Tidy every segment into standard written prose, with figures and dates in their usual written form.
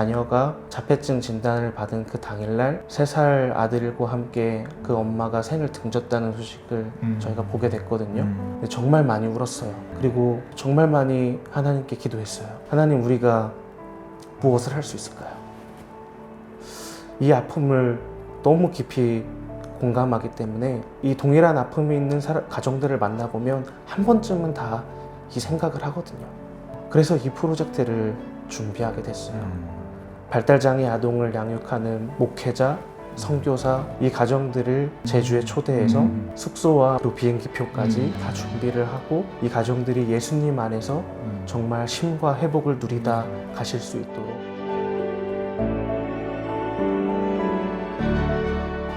자녀가 자폐증 진단을 받은 그 당일날 3살 아들과 함께 그 엄마가 생을 등졌다는 소식을 저희가 보게 됐거든요. 근데 정말 많이 울었어요. 그리고 정말 많이 하나님께 기도했어요. 하나님, 우리가 무엇을 할 수 있을까요? 이 아픔을 너무 깊이 공감하기 때문에 이 동일한 아픔이 있는 가정들을 만나보면 한 번쯤은 다 이 생각을 하거든요. 그래서 이 프로젝트를 준비하게 됐어요. 발달장애 아동을 양육하는 목회자, 선교사, 이 가정들을 제주에 초대해서 숙소와 또 비행기표까지 다 준비를 하고 이 가정들이 예수님 안에서 정말 쉼과 회복을 누리다 가실 수 있도록.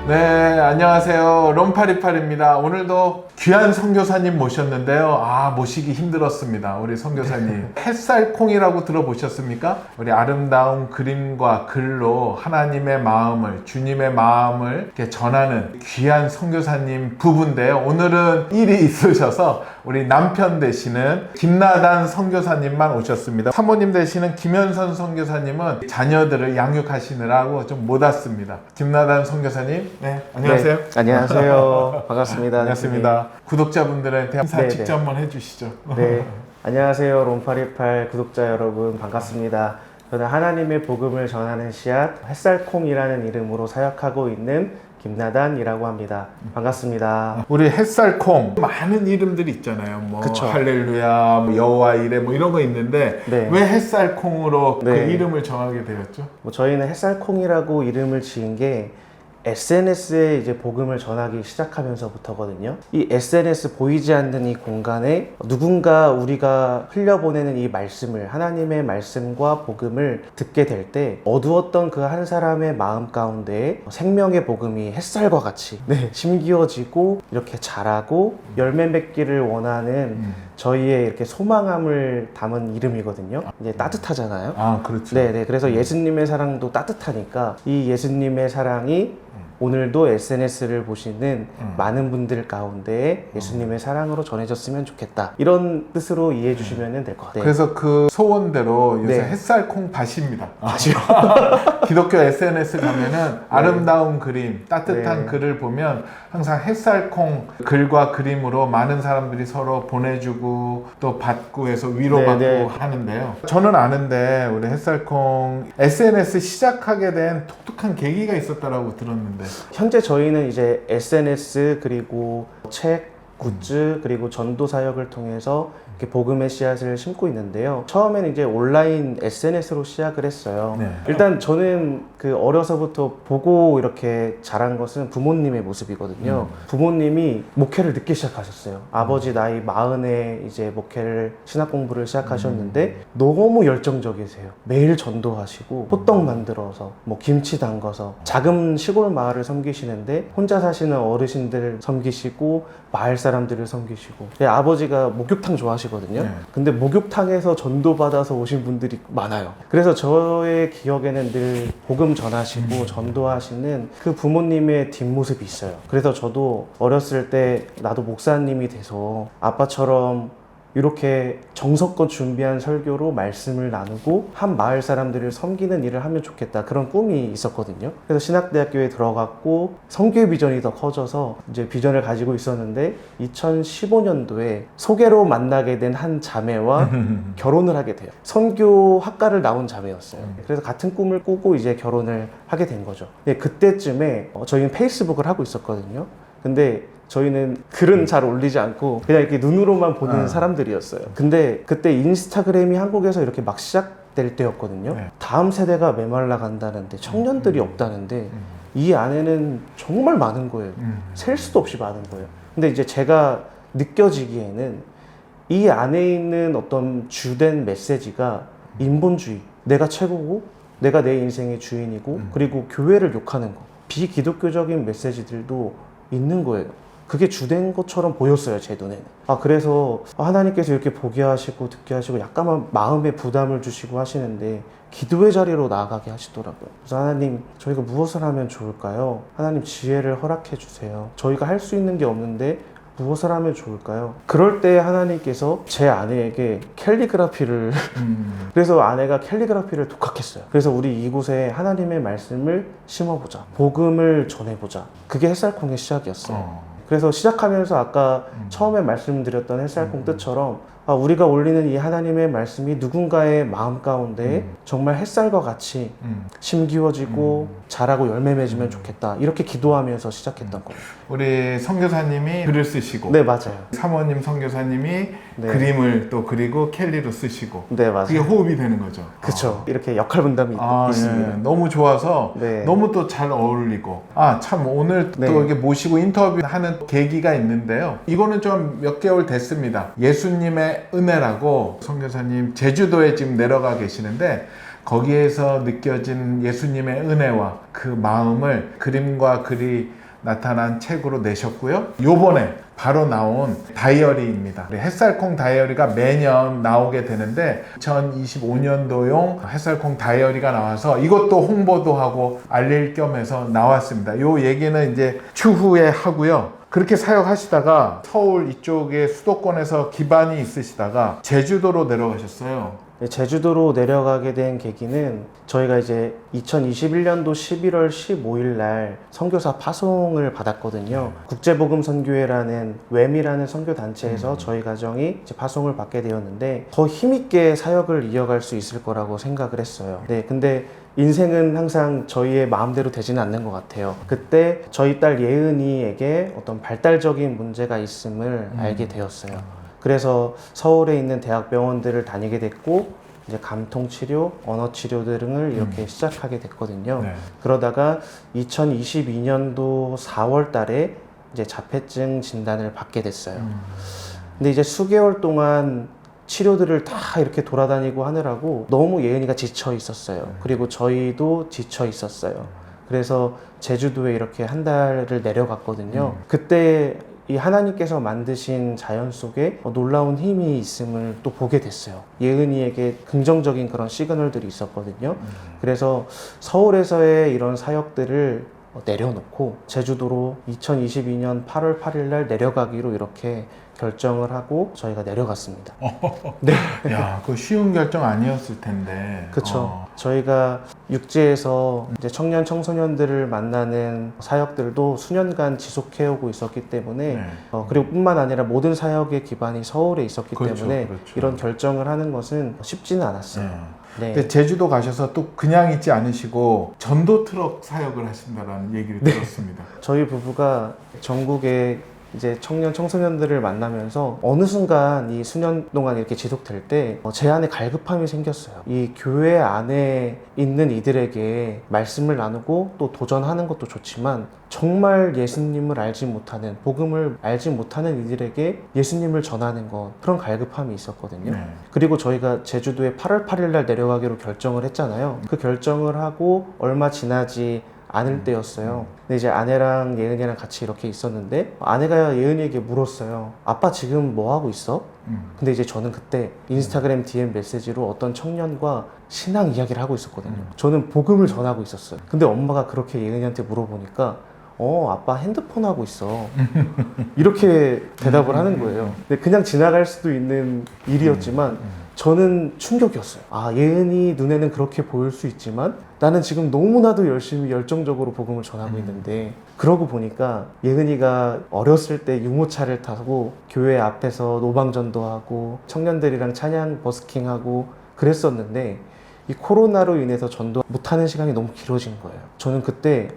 네, 안녕하세요. 롬828입니다. 오늘도 귀한 선교사님 모셨는데요. 모시기 힘들었습니다. 우리 선교사님. 햇살콩이라고 들어보셨습니까? 우리 아름다운 그림과 글로 하나님의 마음을, 주님의 마음을 이렇게 전하는 귀한 선교사님 부부인데요. 오늘은 일이 있으셔서 우리 남편 되시는 김나단 선교사님만 오셨습니다. 사모님 되시는 김현선 선교사님은 자녀들을 양육하시느라고 좀 못 왔습니다. 김나단 선교사님, 네, 안녕하세요. 네, 안녕하세요. 반갑습니다. 반갑습니다. 구독자분들한테 인사 네네. 직접 한번 해주시죠. 네, 안녕하세요. 롬828 구독자 여러분, 반갑습니다. 저는 하나님의 복음을 전하는 씨앗 햇살콩이라는 이름으로 사역하고 있는 김나단이라고 합니다. 반갑습니다. 우리 햇살콩 많은 이름들이 있잖아요. 뭐 그쵸. 할렐루야, 뭐 여호와 이레 뭐 이런 거 있는데 네. 왜 햇살콩으로 그 네. 이름을 정하게 되었죠? 저희는 햇살콩이라고 이름을 지은 게 SNS에 이제 복음을 전하기 시작하면서부터거든요. 이 SNS 보이지 않는 이 공간에 누군가 우리가 흘려보내는 이 말씀을, 하나님의 말씀과 복음을 듣게 될 때 어두웠던 그 한 사람의 마음 가운데 생명의 복음이 햇살과 같이 심기어지고 이렇게 자라고 열매 맺기를 원하는 저희의 이렇게 소망함을 담은 이름이거든요. 이제 따뜻하잖아요. 그렇죠. 네네. 그래서 예수님의 사랑도 따뜻하니까 이 예수님의 사랑이 오늘도 SNS를 보시는 많은 분들 가운데 예수님의 사랑으로 전해졌으면 좋겠다. 이런 뜻으로 이해해 주시면 될 것 같아요. 그래서 그 소원대로 요새 네. 햇살콩 밭입니다. 아시요? 기독교 SNS 가면은 아름다운 그림, 따뜻한 네. 글을 보면 항상 햇살콩 글과 그림으로 많은 사람들이 서로 보내주고 또 받고 해서 위로받고 네. 하는데요. 저는 아는데 우리 햇살콩 SNS 시작하게 된 독특한 계기가 있었다라고 들었는데. 현재 저희는 이제 SNS 그리고 책, 굿즈 그리고 전도 사역을 통해서 이렇게 복음의 씨앗을 심고 있는데요. 처음에는 이제 온라인 SNS로 시작을 했어요. 네. 일단 저는 그 어려서부터 보고 이렇게 자란 것은 부모님의 모습이거든요. 부모님이 목회를 늦게 시작하셨어요. 아버지 나이 40에 이제 목회를 신학 공부를 시작하셨는데 너무 열정적이세요. 매일 전도하시고 호떡 만들어서 뭐 김치 담궈서 작은 시골 마을을 섬기시는데 혼자 사시는 어르신들 섬기시고 마을 사람들을 섬기시고 아버지가 목욕탕 좋아하시거든요. 네. 근데 목욕탕에서 전도받아서 오신 분들이 많아요. 그래서 저의 기억에는 늘 복음 전하시고 전도하시는 그 부모님의 뒷모습이 있어요. 그래서 저도 어렸을 때 나도 목사님이 돼서 아빠처럼 이렇게 정성껏 준비한 설교로 말씀을 나누고 한 마을 사람들을 섬기는 일을 하면 좋겠다, 그런 꿈이 있었거든요. 그래서 신학대학교에 들어갔고 선교의 비전이 더 커져서 이제 비전을 가지고 있었는데 2015년도에 소개로 만나게 된 한 자매와 결혼을 하게 돼요. 선교학과를 나온 자매였어요. 그래서 같은 꿈을 꾸고 이제 결혼을 하게 된 거죠. 그때쯤에 저희는 페이스북을 하고 있었거든요. 근데 저희는 글은 잘 올리지 않고 그냥 이렇게 눈으로만 보는 사람들이었어요. 근데 그때 인스타그램이 한국에서 이렇게 막 시작될 때였거든요. 다음 세대가 메말라 간다는데 청년들이 없다는데 이 안에는 정말 많은 거예요. 셀 수도 없이 많은 거예요. 근데 이제 제가 느껴지기에는 이 안에 있는 어떤 주된 메시지가 인본주의, 내가 최고고 내가 내 인생의 주인이고 그리고 교회를 욕하는 거, 비기독교적인 메시지들도 있는 거예요. 그게 주된 것처럼 보였어요, 제 눈에는. 그래서 하나님께서 이렇게 보게 하시고 듣게 하시고 약간만 마음에 부담을 주시고 하시는데 기도의 자리로 나아가게 하시더라고요. 그래서 하나님, 저희가 무엇을 하면 좋을까요? 하나님, 지혜를 허락해 주세요. 저희가 할 수 있는 게 없는데 무엇을 하면 좋을까요? 그럴 때 하나님께서 제 아내에게 캘리그라피를 그래서 아내가 캘리그라피를 독학했어요. 그래서 우리 이곳에 하나님의 말씀을 심어보자, 복음을 전해보자. 그게 햇살콩의 시작이었어요. 그래서 시작하면서 아까 처음에 말씀드렸던 햇살콩 뜻처럼 우리가 올리는 이 하나님의 말씀이 누군가의 마음 가운데 정말 햇살과 같이 심기워지고 자라고 열매 맺으면 좋겠다, 이렇게 기도하면서 시작했던 거예요. 우리 선교사님이 글을 쓰시고, 네, 맞아요. 사모님 선교사님이 네. 그림을 또 그리고 캘리로 쓰시고, 네, 맞아요. 그게 호흡이 되는 거죠. 그렇죠. 이렇게 역할 분담이 있습니다. 예. 너무 좋아서 네. 너무 또 잘 어울리고, 참 오늘 네. 또 이렇게 모시고 인터뷰하는 계기가 있는데요. 이거는 좀 몇 개월 됐습니다. 예수님의 은혜라고 선교사님 제주도에 지금 내려가 계시는데, 거기에서 느껴진 예수님의 은혜와 그 마음을 그림과 글이 나타난 책으로 내셨고요. 요번에 바로 나온 다이어리입니다. 햇살콩 다이어리가 매년 나오게 되는데 2025년도용 햇살콩 다이어리가 나와서 이것도 홍보도 하고 알릴 겸해서 나왔습니다. 요 얘기는 이제 추후에 하고요. 그렇게 사역하시다가 서울 이쪽에 수도권에서 기반이 있으시다가 제주도로 내려가셨어요. 제주도로 내려가게 된 계기는 저희가 이제 2021년도 11월 15일 날 선교사 파송을 받았거든요. 국제복음선교회라는 웸이라는 선교단체에서 저희 가정이 이제 파송을 받게 되었는데 더 힘있게 사역을 이어갈 수 있을 거라고 생각을 했어요. 네, 근데 인생은 항상 저희의 마음대로 되지는 않는 것 같아요. 그때 저희 딸 예은이에게 어떤 발달적인 문제가 있음을 알게 되었어요. 그래서 서울에 있는 대학병원들을 다니게 됐고 이제 감통치료, 언어치료 등을 이렇게 시작하게 됐거든요. 네. 그러다가 2022년도 4월 달에 이제 자폐증 진단을 받게 됐어요. 근데 이제 수개월 동안 치료들을 다 이렇게 돌아다니고 하느라고 너무 예은이가 지쳐 있었어요. 그리고 저희도 지쳐 있었어요. 그래서 제주도에 이렇게 한 달을 내려갔거든요. 그때 이 하나님께서 만드신 자연 속에 놀라운 힘이 있음을 또 보게 됐어요. 예은이에게 긍정적인 그런 시그널들이 있었거든요. 그래서 서울에서의 이런 사역들을 내려놓고 제주도로 2022년 8월 8일 날 내려가기로 이렇게 결정을 하고 저희가 내려갔습니다. 네. 야, 그거 쉬운 결정 아니었을 텐데. 그렇죠. 저희가 육지에서 이제 청년 청소년들을 만나는 사역들도 수년간 지속해오고 있었기 때문에 네. 그리고 뿐만 아니라 모든 사역의 기반이 서울에 있었기 그렇죠, 때문에 그렇죠. 이런 결정을 하는 것은 쉽지는 않았어요. 네. 근데 제주도 가셔서 또 그냥 있지 않으시고 전도 트럭 사역을 하신다라는 얘기를 들었습니다. 저희 부부가 전국에 이제 청년 청소년들을 만나면서 어느 순간 이 수년 동안 이렇게 지속될 때 제 안에 갈급함이 생겼어요. 이 교회 안에 있는 이들에게 말씀을 나누고 또 도전하는 것도 좋지만 정말 예수님을 알지 못하는, 복음을 알지 못하는 이들에게 예수님을 전하는 것, 그런 갈급함이 있었거든요. 네. 그리고 저희가 제주도에 8월 8일 날 내려가기로 결정을 했잖아요. 그 결정을 하고 얼마 지나지 않을 때였어요. 근데 이제 아내랑 예은이랑 같이 이렇게 있었는데 아내가 예은이에게 물었어요. 아빠 지금 뭐 하고 있어? 근데 이제 저는 그때 인스타그램 DM 메시지로 어떤 청년과 신앙 이야기를 하고 있었거든요. 저는 복음을 전하고 있었어요. 근데 엄마가 그렇게 예은이한테 물어보니까 아빠 핸드폰 하고 있어. 이렇게 대답을 하는 거예요. 근데 그냥 지나갈 수도 있는 일이었지만 저는 충격이었어요. 예은이 눈에는 그렇게 보일 수 있지만 나는 지금 너무나도 열심히 열정적으로 복음을 전하고 있는데, 그러고 보니까 예은이가 어렸을 때 유모차를 타고 교회 앞에서 노방전도 하고 청년들이랑 찬양 버스킹하고 그랬었는데 이 코로나로 인해서 전도 못하는 시간이 너무 길어진 거예요. 저는 그때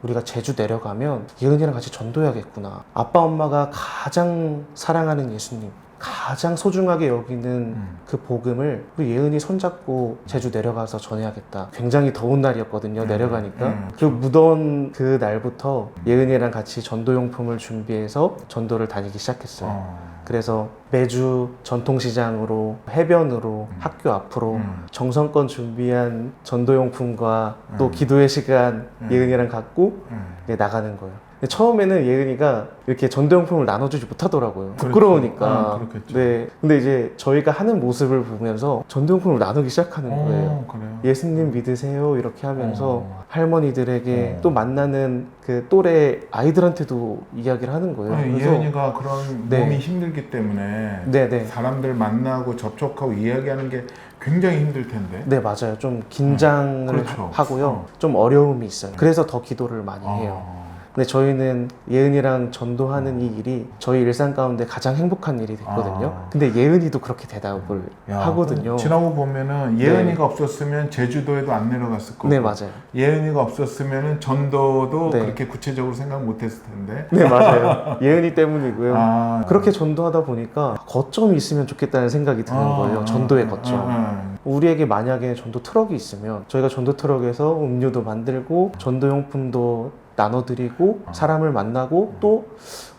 우리가 제주 내려가면 예은이랑 같이 전도해야겠구나. 아빠 엄마가 가장 사랑하는 예수님, 가장 소중하게 여기는 그 복음을 우리 예은이 손잡고 제주 내려가서 전해야겠다. 굉장히 더운 날이었거든요. 내려가니까. 그 무더운 그 날부터 예은이랑 같이 전도용품을 준비해서 전도를 다니기 시작했어요. 그래서 매주 전통시장으로, 해변으로, 학교 앞으로 정성껏 준비한 전도용품과 또 기도의 시간 예은이랑 갖고 나가는 거예요. 근데 처음에는 예은이가 이렇게 전도용품을 나눠주지 못하더라고요. 부끄러우니까. 아, 그렇겠죠. 네. 근데 이제 저희가 하는 모습을 보면서 전도용품을 나누기 시작하는 거예요. 그래요. 예수님 믿으세요 이렇게 하면서 할머니들에게 어. 또 만나는 그 또래 아이들한테도 이야기를 하는 거예요. 아니, 그래서 예은이가 그런 네. 몸이 힘들기 때문에 네네. 사람들 만나고 접촉하고 이야기하는 게 굉장히 힘들 텐데. 네 맞아요. 좀 긴장을 그렇죠. 하고요. 좀 어려움이 있어요. 그래서 더 기도를 많이 해요. 근데 저희는 예은이랑 전도하는 이 일이 저희 일상 가운데 가장 행복한 일이 됐거든요. 아. 근데 예은이도 그렇게 대답을 야, 하거든요. 지나고 보면은 예은이가 없었으면 제주도에도 안 내려갔을 거고. 네 맞아요. 예은이가 없었으면은 전도도 네. 그렇게 구체적으로 생각 못했을 텐데. 네 맞아요. 예은이 때문이고요. 아, 그렇게 전도하다 보니까 거점이 있으면 좋겠다는 생각이 드는 거예요. 전도의 거점. 우리에게 만약에 전도 트럭이 있으면 저희가 전도 트럭에서 음료도 만들고 전도용품도 나눠드리고 사람을 만나고 또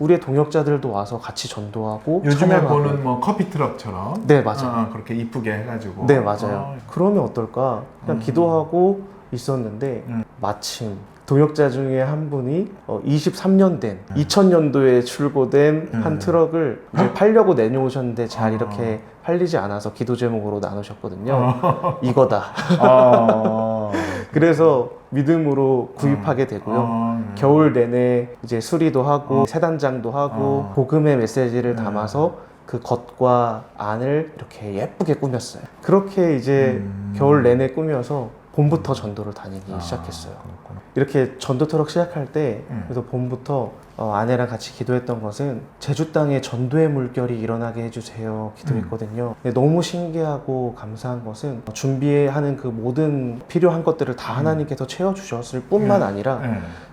우리의 동역자들도 와서 같이 전도하고 요즘에 찬양하고. 보는 뭐 커피 트럭처럼. 네 맞아요. 그렇게 이쁘게 해가지고. 네 맞아요. 그러면 어떨까? 그냥 기도하고 있었는데 마침 동역자 중에 한 분이 23년 된 2000년도에 출고된 한 트럭을 이제 팔려고 내놓으셨는데 잘 이렇게 팔리지 않아서 기도 제목으로 나누셨거든요. 이거다. 그래서 믿음으로 구입하게 되고요. 겨울 내내 이제 수리도 하고 세단장도 하고 복음의 메시지를 담아서 그 겉과 안을 이렇게 예쁘게 꾸몄어요. 그렇게 이제 겨울 내내 꾸며서 봄부터 전도를 다니기 시작했어요. 그렇구나. 이렇게 전도 트럭 시작할 때 그래서 봄부터 아내랑 같이 기도했던 것은 제주 땅에 전도의 물결이 일어나게 해주세요 기도했거든요. 근데 너무 신기하고 감사한 것은 준비하는 그 모든 필요한 것들을 다 하나님께서 채워주셨을 뿐만 아니라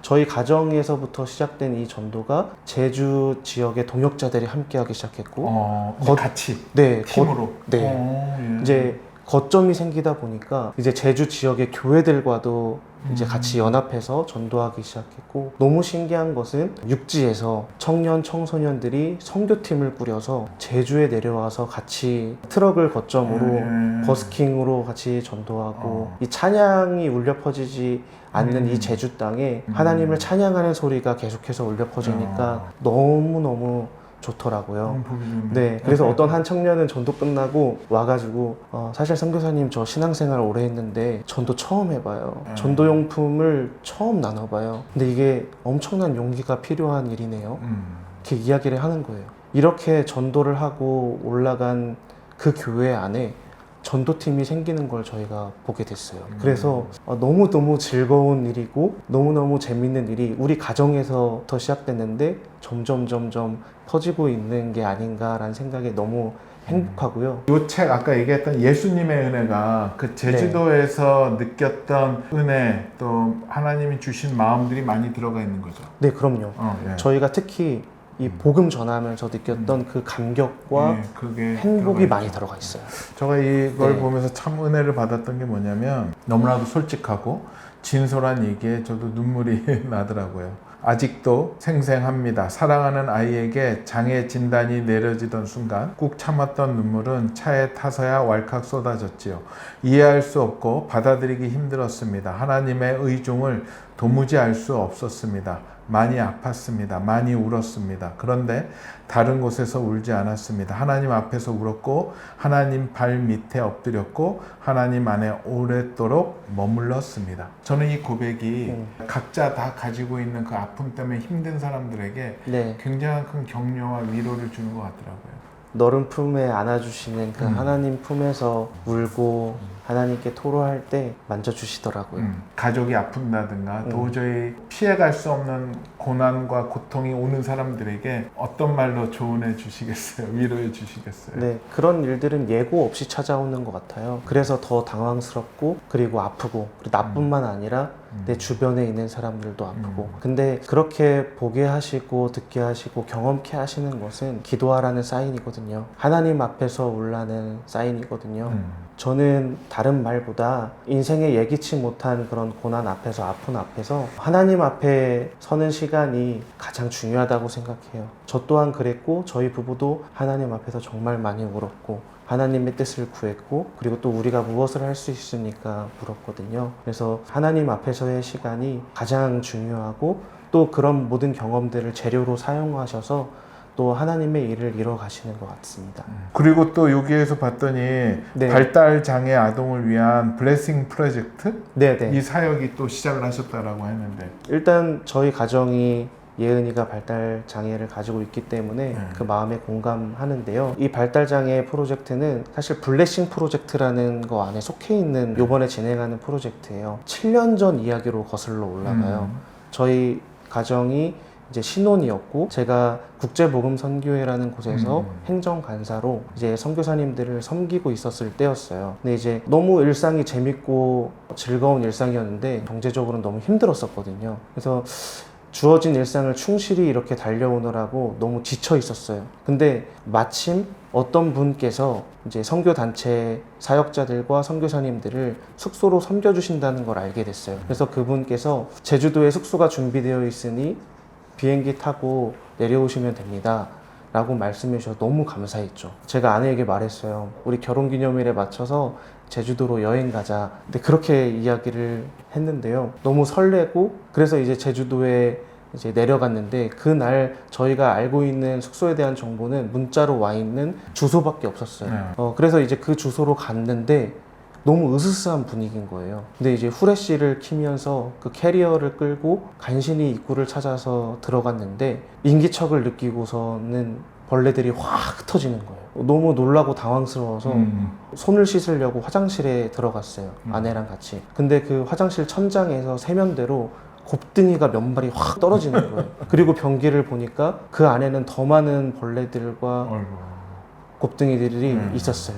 저희 가정에서부터 시작된 이 전도가 제주 지역의 동역자들이 함께하기 시작했고 같이 네, 팀으로. 네. 이제 거점이 생기다 보니까 이제 제주 지역의 교회들과도 이제 같이 연합해서 전도하기 시작했고 너무 신기한 것은 육지에서 청년 청소년들이 선교팀을 꾸려서 제주에 내려와서 같이 트럭을 거점으로 버스킹으로 같이 전도하고 이 찬양이 울려 퍼지지 않는 이 제주 땅에 하나님을 찬양하는 소리가 계속해서 울려 퍼지니까 너무너무 좋더라고요. 네, 그래서 어떤 한 청년은 전도 끝나고 와가지고 사실 선교사님 저 신앙생활 오래 했는데 전도 처음 해봐요. 전도용품을 처음 나눠봐요. 근데 이게 엄청난 용기가 필요한 일이네요. 이렇게 이야기를 하는 거예요. 이렇게 전도를 하고 올라간 그 교회 안에 전도팀이 생기는 걸 저희가 보게 됐어요. 그래서 너무너무 즐거운 일이고 너무너무 재밌는 일이 우리 가정에서부터 시작됐는데 점점 퍼지고 있는 게 아닌가라는 생각에 너무 행복하고요. 이 책 아까 얘기했던 예수님의 은혜가 그 제주도에서 느꼈던 은혜 또 하나님이 주신 마음들이 많이 들어가 있는 거죠. 네, 그럼요. 예. 저희가 특히 이 복음 전하면서 느꼈던 그 감격과 예, 그게 행복이 들어가 많이 있죠. 들어가 있어요. 제가 이걸 네. 보면서 참 은혜를 받았던 게 뭐냐면 너무나도 솔직하고 진솔한 얘기에 저도 눈물이 나더라고요. 아직도 생생합니다. 사랑하는 아이에게 장애 진단이 내려지던 순간 꾹 참았던 눈물은 차에 타서야 왈칵 쏟아졌지요. 이해할 수 없고 받아들이기 힘들었습니다. 하나님의 의중을 도무지 알 수 없었습니다. 많이 아팠습니다. 많이 울었습니다. 그런데 다른 곳에서 울지 않았습니다. 하나님 앞에서 울었고 하나님 발 밑에 엎드렸고 하나님 안에 오랫도록 머물렀습니다. 저는 이 고백이 각자 다 가지고 있는 그 아픔 때문에 힘든 사람들에게 네. 굉장한 큰 격려와 위로를 주는 것 같더라고요. 너른 품에 안아주시는 그 하나님 품에서 울고 하나님께 토로할 때 만져주시더라고요. 가족이 아픈다든가 도저히 피해갈 수 없는 고난과 고통이 오는 사람들에게 어떤 말로 조언해 주시겠어요? 위로해 주시겠어요? 네, 그런 일들은 예고 없이 찾아오는 것 같아요. 그래서 더 당황스럽고 그리고 아프고 그리고 나뿐만 아니라 내 주변에 있는 사람들도 아프고 근데 그렇게 보게 하시고 듣게 하시고 경험케 하시는 것은 기도하라는 사인이거든요. 하나님 앞에서 울라는 사인이거든요. 저는 다른 말보다 인생에 예기치 못한 그런 고난 앞에서 아픈 앞에서 하나님 앞에 서는 시간이 가장 중요하다고 생각해요. 저 또한 그랬고 저희 부부도 하나님 앞에서 정말 많이 울었고 하나님의 뜻을 구했고 그리고 또 우리가 무엇을 할 수 있으니까 울었거든요. 그래서 하나님 앞에서의 시간이 가장 중요하고 또 그런 모든 경험들을 재료로 사용하셔서 또 하나님의 일을 이뤄 가시는 것 같습니다. 그리고 또 여기에서 봤더니 네. 발달 장애 아동을 위한 블레싱 프로젝트 네네. 이 사역이 또 시작을 하셨다라고 했는데 일단 저희 가정이 예은이가 발달 장애를 가지고 있기 때문에 그 마음에 공감하는데요. 이 발달 장애 프로젝트는 사실 블레싱 프로젝트라는 거 안에 속해 있는 요번에 진행하는 프로젝트예요. 7년 전 이야기로 거슬러 올라가요. 저희 가정이 이제 신혼이었고 제가 국제복음선교회라는 곳에서 행정간사로 이제 선교사님들을 섬기고 있었을 때였어요. 근데 이제 너무 일상이 재밌고 즐거운 일상이었는데 경제적으로는 너무 힘들었었거든요. 그래서 주어진 일상을 충실히 이렇게 달려오느라고 너무 지쳐 있었어요. 근데 마침 어떤 분께서 이제 선교단체 사역자들과 선교사님들을 숙소로 섬겨주신다는 걸 알게 됐어요. 그래서 그분께서 제주도에 숙소가 준비되어 있으니 비행기 타고 내려오시면 됩니다 라고 말씀해 주셔서 너무 감사했죠. 제가 아내에게 말했어요. 우리 결혼기념일에 맞춰서 제주도로 여행 가자. 근데 그렇게 이야기를 했는데요. 너무 설레고 그래서 이제 제주도에 이제 내려갔는데 그날 저희가 알고 있는 숙소에 대한 정보는 문자로 와 있는 주소밖에 없었어요. 그래서 이제 그 주소로 갔는데 너무 으스스한 분위기인 거예요. 근데 이제 후레쉬를 키면서 그 캐리어를 끌고 간신히 입구를 찾아서 들어갔는데 인기척을 느끼고서는 벌레들이 확 흩어지는 거예요. 너무 놀라고 당황스러워서 손을 씻으려고 화장실에 들어갔어요. 아내랑 같이. 근데 그 화장실 천장에서 세면대로 곱등이가 몇 마리 확 떨어지는 거예요. 그리고 변기를 보니까 그 안에는 더 많은 벌레들과 곱등이들이 있었어요.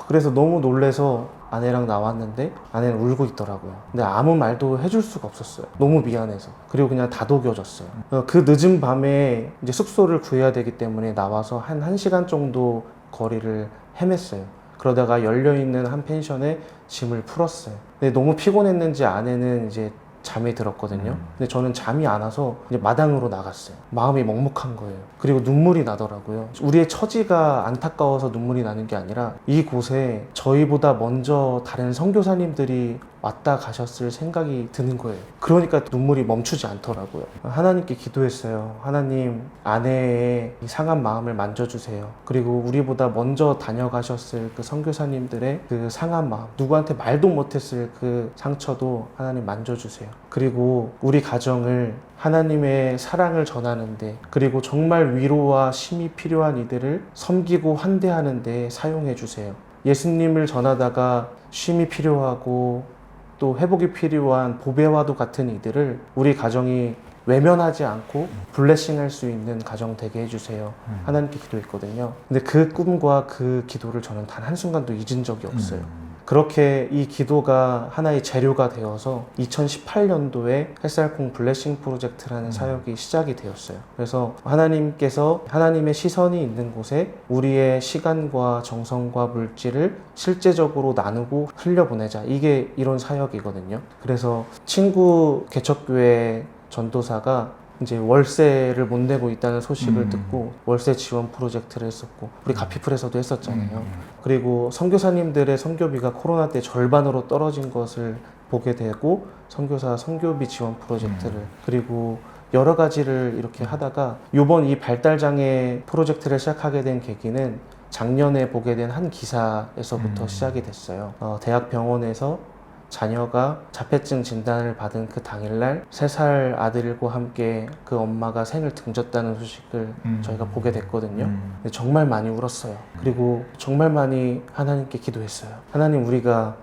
그래서 너무 놀래서 아내랑 나왔는데 아내는 울고 있더라고요. 근데 아무 말도 해줄 수가 없었어요. 너무 미안해서. 그리고 그냥 다독여졌어요. 그 늦은 밤에 이제 숙소를 구해야 되기 때문에 나와서 한 1시간 정도 거리를 헤맸어요. 그러다가 열려있는 한 펜션에 짐을 풀었어요. 근데 너무 피곤했는지 아내는 이제 잠이 들었거든요. 근데 저는 잠이 안 와서 이제 마당으로 나갔어요. 마음이 먹먹한 거예요. 그리고 눈물이 나더라고요. 우리의 처지가 안타까워서 눈물이 나는 게 아니라 이곳에 저희보다 먼저 다른 선교사님들이 왔다 가셨을 생각이 드는 거예요. 그러니까 눈물이 멈추지 않더라고요. 하나님께 기도했어요. 하나님, 아내의 이 상한 마음을 만져주세요. 그리고 우리보다 먼저 다녀가셨을 그 선교사님들의 그 상한 마음, 누구한테 말도 못했을 그 상처도 하나님 만져주세요. 그리고 우리 가정을 하나님의 사랑을 전하는데, 그리고 정말 위로와 힘이 필요한 이들을 섬기고 환대하는 데 사용해 주세요. 예수님을 전하다가 쉼이 필요하고 또 회복이 필요한 보배와도 같은 이들을 우리 가정이 외면하지 않고 블레싱할 수 있는 가정 되게 해주세요. 하나님께 기도했거든요. 근데 그 꿈과 그 기도를 저는 단 한순간도 잊은 적이 없어요. 그렇게 이 기도가 하나의 재료가 되어서 2018년도에 햇살콩 블레싱 프로젝트라는 사역이 시작이 되었어요. 그래서 하나님께서 하나님의 시선이 있는 곳에 우리의 시간과 정성과 물질을 실제적으로 나누고 흘려보내자. 이게 이런 사역이거든요. 그래서 친구 개척교회 전도사가 이제 월세를 못 내고 있다는 소식을 듣고 월세 지원 프로젝트를 했었고, 우리 가피풀에서도 했었잖아요. 그리고 선교사님들의 선교비가 코로나 때 절반으로 떨어진 것을 보게 되고 선교사 선교비 지원 프로젝트를, 그리고 여러 가지를 이렇게 하다가 요번 이 발달장애 프로젝트를 시작하게 된 계기는 작년에 보게 된 한 기사에서부터 시작이 됐어요. 대학병원에서 자녀가 자폐증 진단을 받은 그 당일날 3살 아들과 함께 그 엄마가 생을 등졌다는 소식을 저희가 보게 됐거든요. 근데 정말 많이 울었어요. 그리고 정말 많이 하나님께 기도했어요. 하나님, 우리가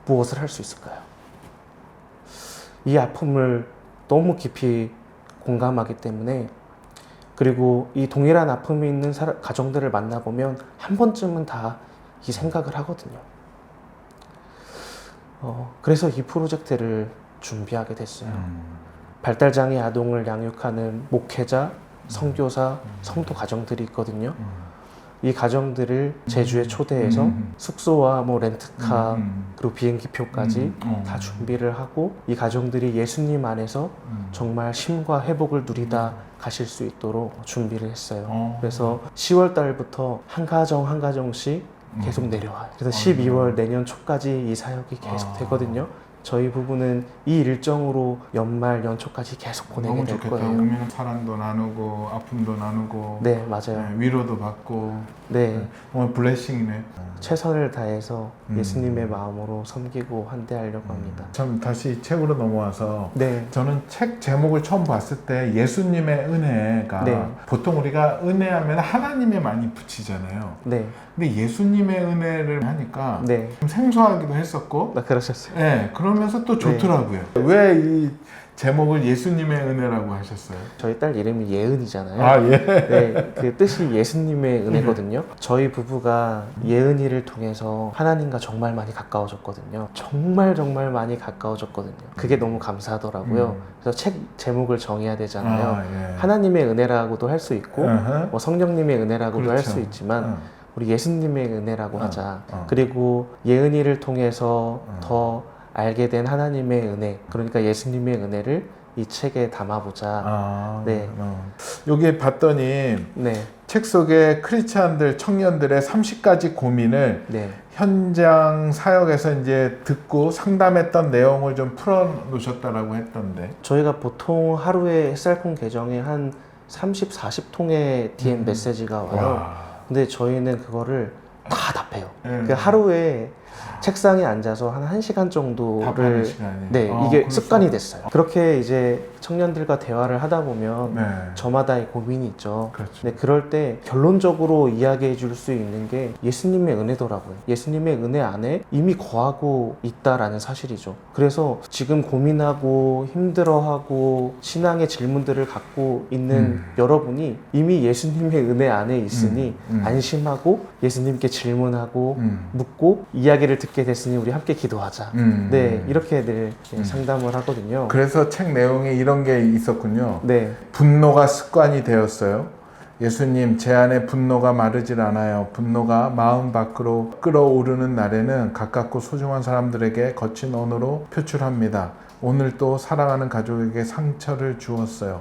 무엇을 할 수 있을까요? 이 아픔을 너무 깊이 공감하기 때문에, 그리고 이 동일한 아픔이 있는 가정들을 만나보면 한 번쯤은 다 이 생각을 하거든요. 그래서 이 프로젝트를 준비하게 됐어요. 발달장애 아동을 양육하는 목회자, 선교사, 성도 가정들이 있거든요. 이 가정들을 제주에 초대해서 숙소와 뭐 렌트카 그리고 비행기표까지 다 준비를 하고, 이 가정들이 예수님 안에서 정말 쉼과 회복을 누리다 가실 수 있도록 준비를 했어요. 그래서 10월 달부터 한 가정 한 가정씩 계속 내려와요. 그래서 12월 내년 초까지 이 사역이 계속 되거든요. 저희 부부는 이 일정으로 연말 연초까지 계속 보내게 너무 될 좋겠다. 거예요. 오면 사랑도 나누고 아픔도 나누고 네, 맞아요. 위로도 받고 네, 정말 블레싱이네. 최선을 다해서 예수님의 마음으로 섬기고 환대하려고 합니다. 참 다시 책으로 넘어와서 네, 저는 책 제목을 처음 봤을 때 예수님의 은혜가 네. 보통 우리가 은혜하면 하나님에 많이 붙이잖아요. 네, 근데 예수님의 은혜를 하니까 네. 좀 생소하기도 했었고 그러셨어요. 네, 그러면서 또 좋더라고요. 왜 이 제목을 예수님의 은혜라고 하셨어요? 저희 딸 이름이 예은이잖아요. 아, 예. 네, 그 뜻이 예수님의 은혜거든요. 저희 부부가 예은이를 통해서 하나님과 정말 많이 가까워졌거든요. 정말 많이 가까워졌거든요. 그게 너무 감사하더라고요. 그래서 책 제목을 정해야 되잖아요. 아, 예. 하나님의 은혜라고도 할 수 있고 어허. 뭐 성령님의 은혜라고도 할 그렇죠. 수 있지만 어. 우리 예수님의 은혜라고 하자. 어. 그리고 예은이를 통해서 더 알게 된 하나님의 은혜, 그러니까 예수님의 은혜를 이 책에 담아보자. 아, 네. 여기 봤더니 네, 책 속에 크리스찬들, 청년들의 30가지 고민을 네, 현장 사역에서 이제 듣고 상담했던 내용을 좀 풀어놓으셨다라고 했던데. 저희가 보통 하루에 햇살폰 계정에 한 30, 40통의 DM 메시지가 와요. 와. 근데 저희는 그거를 다 답해요. 네. 그 하루에 책상에 앉아서 한 1시간 답하는 정도를 시간이. 네, 아, 이게 그럴 습관이 수- 됐어요. 그렇게 이제 청년들과 대화를 하다 보면 네. 저마다의 고민이 있죠. 그렇죠. 근데 그럴 때 결론적으로 이야기해 줄 수 있는 게 예수님의 은혜더라고요. 예수님의 은혜 안에 이미 거하고 있다라는 사실이죠. 그래서 지금 고민하고 힘들어하고 신앙의 질문들을 갖고 있는 여러분이 이미 예수님의 은혜 안에 있으니 안심하고 예수님께 질문하고 묻고 이야기를 듣게 됐으니 우리 함께 기도하자. 네, 이렇게 늘 상담을 하거든요. 그래서 책 내용에 이런 게 있었군요. 네, 분노가 습관이 되었어요. 예수님, 제 안에 분노가 마르질 않아요. 분노가 마음 밖으로 끓어오르는 날에는 가깝고 소중한 사람들에게 거친 언어로 표출합니다. 오늘 또 사랑하는 가족에게 상처를 주었어요.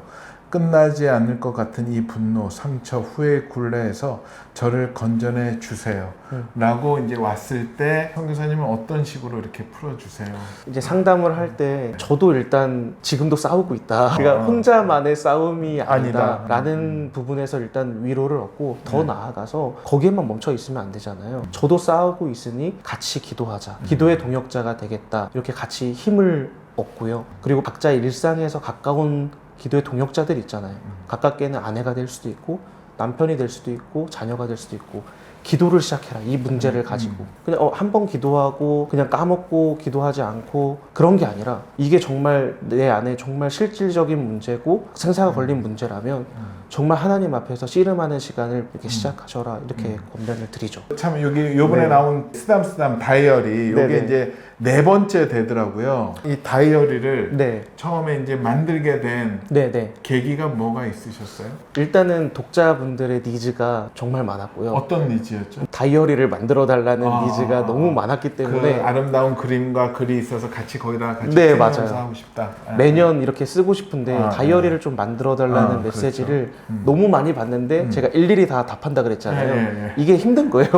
끝나지 않을 것 같은 이 분노, 상처, 후회의 굴레에서 저를 건져내 주세요. 라고 이제 왔을 때 선교사님은 어떤 식으로 이렇게 풀어주세요? 이제 상담을 할 때 저도 일단 지금도 싸우고 있다. 그러니까 혼자만의 싸움이 아니다. 라는 부분에서 일단 위로를 얻고 더 나아가서 거기에만 멈춰 있으면 안 되잖아요. 저도 싸우고 있으니 같이 기도하자. 기도의 동역자가 되겠다. 이렇게 같이 힘을 얻고요. 그리고 각자 일상에서 가까운 기도의 동역자들 있잖아요. 가깝게는 아내가 될 수도 있고 남편이 될 수도 있고 자녀가 될 수도 있고 기도를 시작해라. 이 문제를 가지고 그냥 한 번 기도하고 그냥 까먹고 기도하지 않고 그런 게 아니라 이게 정말 내 안에 정말 실질적인 문제고 생사가 걸린 문제라면 정말 하나님 앞에서 씨름하는 시간을 이렇게 시작하셔라. 이렇게 권면을 드리죠. 참 여기 요번에 네. 나온 쓰담쓰담 다이어리 요게 네네. 이제 4번째 되더라고요. 이 다이어리를 네, 처음에 이제 만들게 된 네, 네. 계기가 뭐가 있으셨어요? 일단은 독자분들의 니즈가 정말 많았고요. 어떤 니즈였죠? 다이어리를 만들어 달라는 아, 니즈가 너무 많았기 때문에 그 아름다운 그림과 글이 있어서 같이 거기다가 같이 네, 쓰면서 맞아요. 하고 싶다. 매년 이렇게 쓰고 싶은데 아, 다이어리를 좀 만들어 달라는 아, 메시지를 너무 많이 받는데 제가 일일이 다 답한다 그랬잖아요. 예. 이게 힘든 거예요.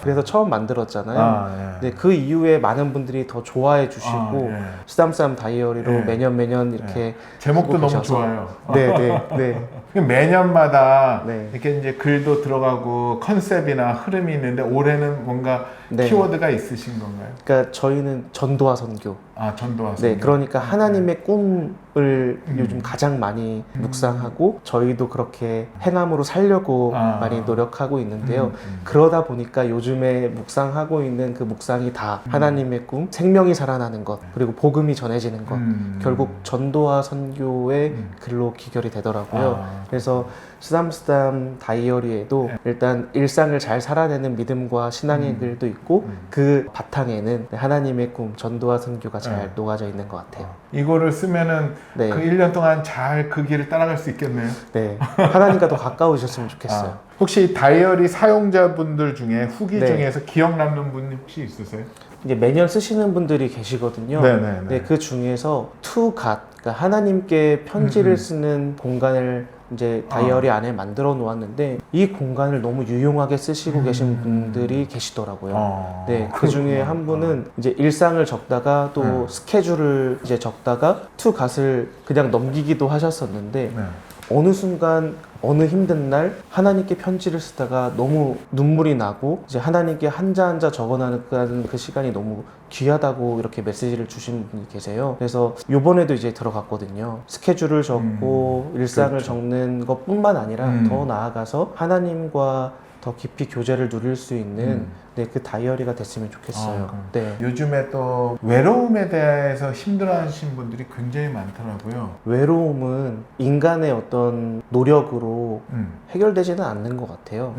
그래서 처음 만들었잖아요. 아, 예. 근데 그 이후에 많은 분들이 더 좋아해 주시고 아, 예. 쓰담쓰담 다이어리로 예. 매년 이렇게 제목도 쓰고 너무 계셔서. 좋아요. 네. 매년마다 네. 이렇게 이제 글도 들어가고 컨셉이나 흐름이 있는데 올해는 뭔가 네. 키워드가 있으신 건가요? 그러니까 저희는 전도와 선교. 아, 전도와 네, 선교. 그러니까 하나님의 꿈을 요즘 가장 많이 묵상하고 저희도 그렇게 행함으로 살려고 아. 많이 노력하고 있는데요. 그러다 보니까 요즘에 묵상하고 있는 그 묵상이 다 하나님의 꿈, 생명이 살아나는 것, 그리고 복음이 전해지는 것, 결국 전도와 선교의 글로 기결이 되더라고요. 아. 그래서 쓰담쓰담 다이어리에도 일단 일상을 잘 살아내는 믿음과 신앙의 글도 있고 그 바탕에는 하나님의 꿈, 전도와 선교가 잘 녹아져 있는 것 같아요. 이거를 쓰면은 네. 그 1년 동안 잘 그 길을 따라갈 수 있겠네요. 네, 하나님과 더 가까우셨으면 좋겠어요. 혹시 다이어리 사용자분들 중에 후기 네. 중에서 기억 남는 분 혹시 있으세요? 이제 매년 쓰시는 분들이 계시거든요. 네네네. 네, 그 중에서 to God, 그러니까 하나님께 편지를 쓰는 공간을 이제 다이어리 안에 만들어 놓았는데 이 공간을 너무 유용하게 쓰시고 계신 분들이 계시더라고요. 네, 그 중에 한 분은 이제 일상을 적다가 또 스케줄을 이제 적다가 to God을 그냥 넘기기도 하셨었는데 네. 어느 순간 어느 힘든 날 하나님께 편지를 쓰다가 너무 눈물이 나고 이제 하나님께 한자 한자 적어나가는 그 시간이 너무 귀하다고 이렇게 메시지를 주신 분이 계세요. 그래서 요번에도 이제 들어갔거든요. 스케줄을 적고 일상을 그렇죠. 적는 것뿐만 아니라 더 나아가서 하나님과 더 깊이 교제를 누릴 수 있는 네, 그 다이어리가 됐으면 좋겠어요. 네. 요즘에 또 외로움에 대해서 힘들어하시는 분들이 굉장히 많더라고요. 외로움은 인간의 어떤 노력으로 음. 해결되지는 않는 것 같아요.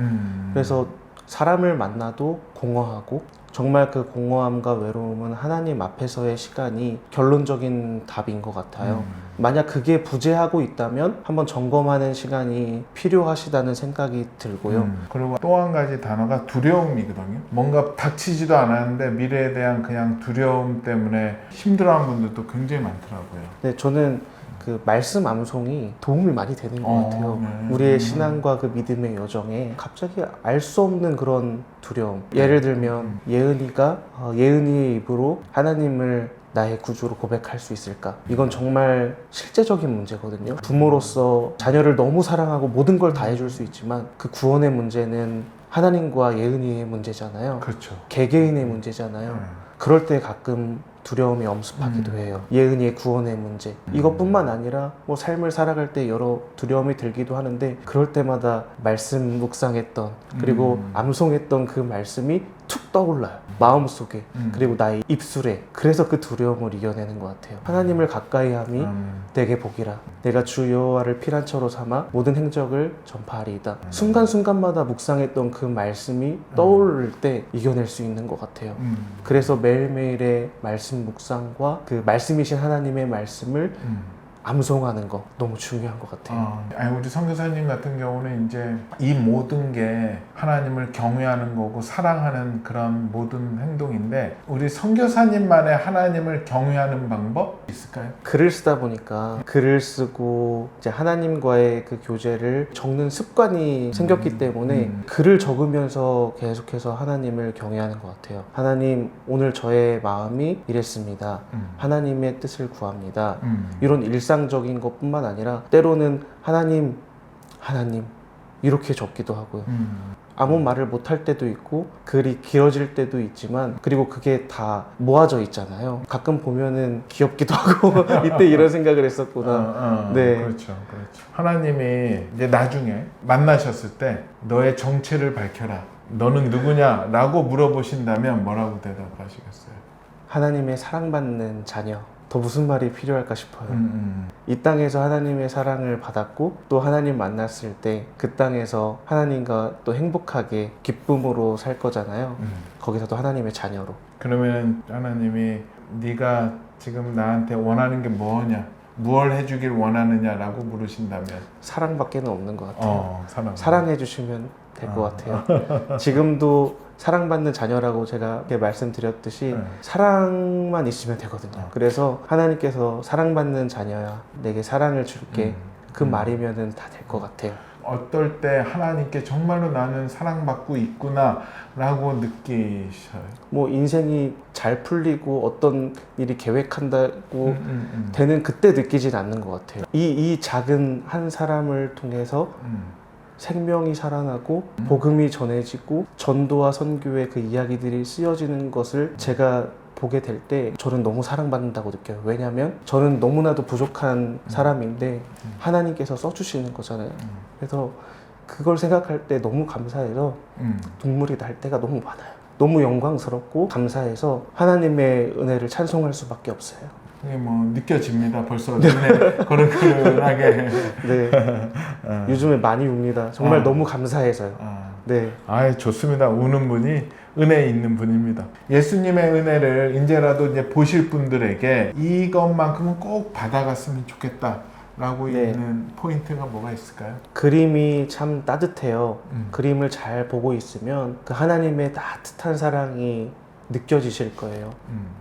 그래서 사람을 만나도 공허하고 정말 그 공허함과 외로움은 하나님 앞에서의 시간이 결론적인 답인 것 같아요. 만약 그게 부재하고 있다면 한번 점검하는 시간이 필요하시다는 생각이 들고요. 그리고 또 한 가지 단어가 두려움이거든요. 뭔가 닥치지도 않았는데 미래에 대한 그냥 두려움 때문에 힘들어하는 분들도 굉장히 많더라고요. 네, 저는 그 말씀 암송이 도움이 많이 되는 것 같아요. 네. 우리의 신앙과 그 믿음의 여정에 갑자기 알 수 없는 그런 두려움. 예를 들면 예은이가 예은이의 입으로 하나님을 나의 구주로 고백할 수 있을까? 이건 정말 실제적인 문제거든요. 부모로서 자녀를 너무 사랑하고 모든 걸 다 해줄 수 있지만 그 구원의 문제는 하나님과 예은이의 문제잖아요. 그렇죠. 개개인의 문제잖아요. 그럴 때 가끔 두려움이 엄습하기도 해요. 예은이의 구원의 문제. 이것뿐만 아니라 뭐 삶을 살아갈 때 여러 두려움이 들기도 하는데 그럴 때마다 말씀 묵상했던 그리고 암송했던 그 말씀이 툭 떠올라요. 마음속에 그리고 나의 입술에. 그래서 그 두려움을 이겨내는 것 같아요. 하나님을 가까이 함이 내게 복이라. 내가 주 여호와를 피난처로 삼아 모든 행적을 전파하리이다. 순간순간마다 묵상했던 그 말씀이 떠오를 때 이겨낼 수 있는 것 같아요. 그래서 매일매일의 말씀 묵상과 그 말씀이신 하나님의 말씀을 암송하는 거 너무 중요한 것 같아요. 우리 선교사님 같은 경우는 이제 이 모든 게 하나님을 경외하는 거고 사랑하는 그런 모든 행동인데 우리 선교사님만의 하나님을 경외하는 방법 있을까요? 글을 쓰다 보니까 글을 쓰고 이제 하나님과의 그 교제를 적는 습관이 생겼기 때문에 글을 적으면서 계속해서 하나님을 경외하는 것 같아요. 하나님, 오늘 저의 마음이 이랬습니다. 하나님의 뜻을 구합니다. 이런 일상적인 것뿐만 아니라 때로는 하나님 이렇게 적기도 하고요. 아무 말을 못할 때도 있고 글이 길어질 때도 있지만 그리고 그게 다 모아져 있잖아요. 가끔 보면은 귀엽기도 하고 이때 이런 생각을 했었구나. 네. 그렇죠. 하나님이 이제 나중에 만나셨을 때 너의 정체를 밝혀라. 너는 누구냐? 라고 물어보신다면 뭐라고 대답하시겠어요? 하나님의 사랑받는 자녀. 더 무슨 말이 필요할까 싶어요. 이 땅에서 하나님의 사랑을 받았고 또 하나님 만났을 때 그 땅에서 하나님과 또 행복하게 기쁨으로 살 거잖아요. 거기서도 하나님의 자녀로. 그러면 하나님이 네가 지금 나한테 원하는 게 뭐냐? 무엇을 해주길 원하느냐라고 물으신다면 사랑밖에는 없는 것 같아요. 사랑해 주시면 될 것 같아요. 지금도 사랑받는 자녀라고 제가 이렇게 말씀드렸듯이 사랑만 있으면 되거든요. 그래서 하나님께서 사랑받는 자녀야 내게 사랑을 줄게 그 말이면은 다 될 것 같아요. 어떨 때 하나님께 정말로 나는 사랑받고 있구나 라고 느끼셔요? 뭐 인생이 잘 풀리고 어떤 일이 계획한다고 되는 그때 느끼진 않는 것 같아요. 이 작은 한 사람을 통해서 생명이 살아나고 복음이 전해지고 전도와 선교의 그 이야기들이 쓰여지는 것을 제가 보게 될 때 저는 너무 사랑받는다고 느껴요. 왜냐하면 저는 너무나도 부족한 사람인데 하나님께서 써주시는 거잖아요. 그래서 그걸 생각할 때 너무 감사해서 눈물이 날 때가 너무 많아요. 너무 영광스럽고 감사해서 하나님의 은혜를 찬송할 수밖에 없어요. 이게 뭐 느껴집니다. 벌써 눈에 거른거른하게. 네. 요즘에 많이 웁니다. 정말 너무 감사해서요. 네. 좋습니다. 우는 분이 은혜 있는 분입니다. 예수님의 은혜를 이제라도 이제 보실 분들에게 이것만큼은 꼭 받아갔으면 좋겠다 라고 네. 있는 포인트가 뭐가 있을까요? 그림이 참 따뜻해요. 음. 그림을 잘 보고 있으면 그 하나님의 따뜻한 사랑이 느껴지실 거예요.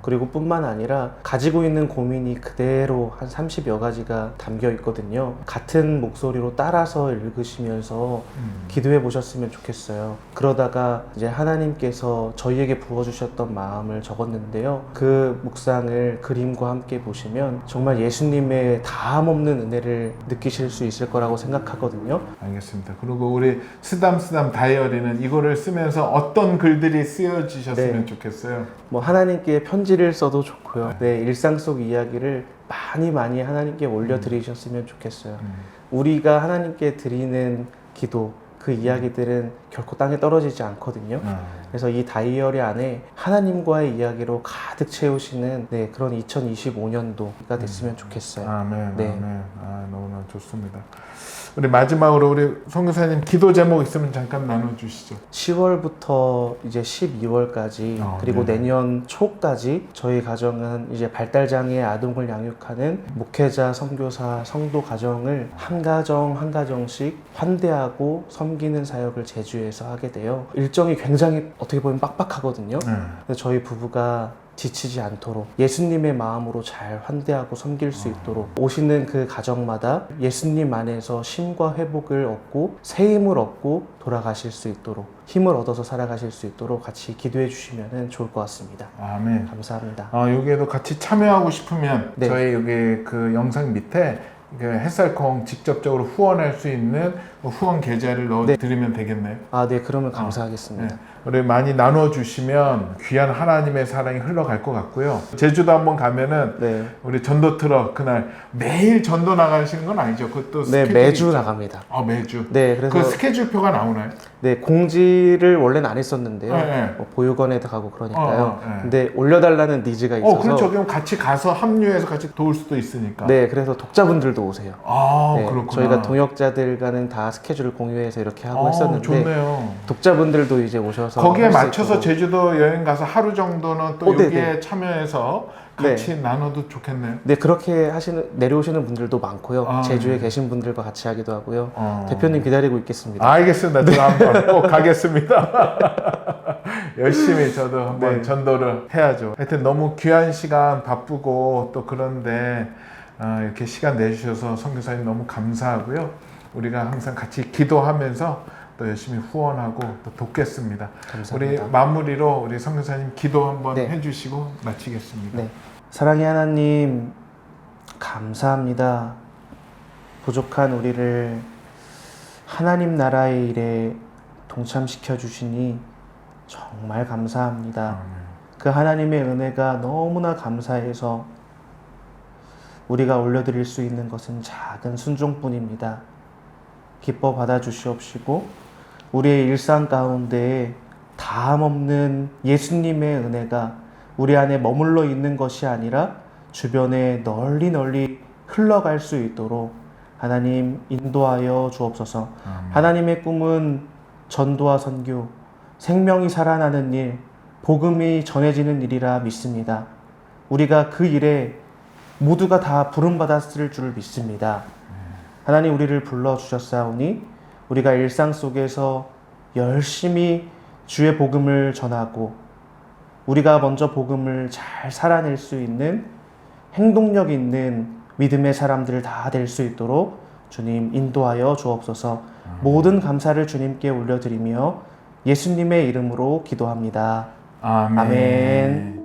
그리고 뿐만 아니라 가지고 있는 고민이 그대로 한 30여 가지가 담겨 있거든요. 같은 목소리로 따라서 읽으시면서 기도해 보셨으면 좋겠어요. 그러다가 이제 하나님께서 저희에게 부어주셨던 마음을 적었는데요. 그 묵상을 그림과 함께 보시면 정말 예수님의 다함없는 은혜를 느끼실 수 있을 거라고 생각하거든요. 알겠습니다. 그리고 우리 쓰담쓰담 다이어리는 이거를 쓰면서 어떤 글들이 쓰여지셨으면 네. 좋겠어요? 뭐 하나님께 편지를 써도 좋고요. 네, 일상 속 이야기를 많이 하나님께 올려드리셨으면 좋겠어요. 우리가 하나님께 드리는 기도, 그 이야기들은 결코 땅에 떨어지지 않거든요. 그래서 이 다이어리 안에 하나님과의 이야기로 가득 채우시는 네, 그런 2025년도가 됐으면 좋겠어요. 아멘. 네. 아멘. 아, 너무나 좋습니다. 우리 마지막으로 우리 선교사님 기도 제목 있으면 잠깐 나눠주시죠. 10월부터 이제 12월까지 그리고 네네. 내년 초까지 저희 가정은 이제 발달장애 아동을 양육하는 목회자, 선교사, 성도 가정을 한 가정 한 가정씩 환대하고 섬기는 사역을 제주에서 하게 돼요. 일정이 굉장히 어떻게 보면 빡빡하거든요. 근데 저희 부부가 지치지 않도록 예수님의 마음으로 잘 환대하고 섬길 수 있도록 오시는 그 가정마다 예수님 안에서 쉼과 회복을 얻고 새 힘을 얻고 돌아가실 수 있도록 힘을 얻어서 살아가실 수 있도록 같이 기도해 주시면 좋을 것 같습니다. 아멘. 감사합니다. 여기에도 같이 참여하고 싶으면 네. 저희 여기 그 영상 밑에 그 햇살콩 직접적으로 후원할 수 있는 후원 계좌를 넣어드리면 되겠네요. 아, 네, 그러면 감사하겠습니다. 네. 우리 많이 나눠주시면 귀한 하나님의 사랑이 흘러갈 것 같고요. 제주도 한번 가면은 네, 우리 전도 트럭 그날 매일 전도 나가시는 건 아니죠? 그것도 네, 스케줄이 매주 있죠? 나갑니다. 매주. 네, 그래서 그 스케줄표가 나오나요? 네, 공지를 원래는 안 했었는데요. 네. 뭐 보육원에도 가고 그러니까요. 네. 근데 올려달라는 니즈가 있어서 그렇죠. 그럼 같이 가서 합류해서 같이 도울 수도 있으니까. 네, 그래서 독자분들도 오세요. 네, 그렇구나. 저희가 동역자들과는 다 스케줄을 공유해서 이렇게 하고 했었는데 좋네요. 독자분들도 이제 오셔서 거기에 할수 맞춰서 있도록. 제주도 여행 가서 하루 정도는 또 네네. 여기에 참여해서 같이 나눠도 좋겠네요. 네, 그렇게 내려오시는 분들도 많고요. 제주에 네. 계신 분들과 같이 하기도 하고요. 대표님 기다리고 있겠습니다. 알겠습니다. 제가 한번 꼭 가겠습니다. 열심히 저도 한번 네. 전도를 해야죠. 하여튼 너무 귀한 시간 바쁘고 또 그런데 이렇게 시간 내주셔서 선교사님 너무 감사하고요. 우리가 항상 같이 기도하면서 또 열심히 후원하고 또 돕겠습니다. 감사합니다. 우리 마무리로 우리 선교사님 기도 한번 네. 해주시고 마치겠습니다. 네, 사랑의 하나님 감사합니다. 부족한 우리를 하나님 나라의 일에 동참시켜 주시니 정말 감사합니다. 그 하나님의 은혜가 너무나 감사해서 우리가 올려드릴 수 있는 것은 작은 순종뿐입니다. 기뻐 받아주시옵시고 우리의 일상 가운데 다함없는 예수님의 은혜가 우리 안에 머물러 있는 것이 아니라 주변에 널리 흘러갈 수 있도록 하나님 인도하여 주옵소서. 하나님의 꿈은 전도와 선교, 생명이 살아나는 일, 복음이 전해지는 일이라 믿습니다. 우리가 그 일에 모두가 다 부름받았을 줄 믿습니다. 하나님 우리를 불러주셨사오니 우리가 일상 속에서 열심히 주의 복음을 전하고 우리가 먼저 복음을 잘 살아낼 수 있는 행동력 있는 믿음의 사람들 다 될 수 있도록 주님 인도하여 주옵소서. 모든 감사를 주님께 올려드리며 예수님의 이름으로 기도합니다. 아멘. 아멘.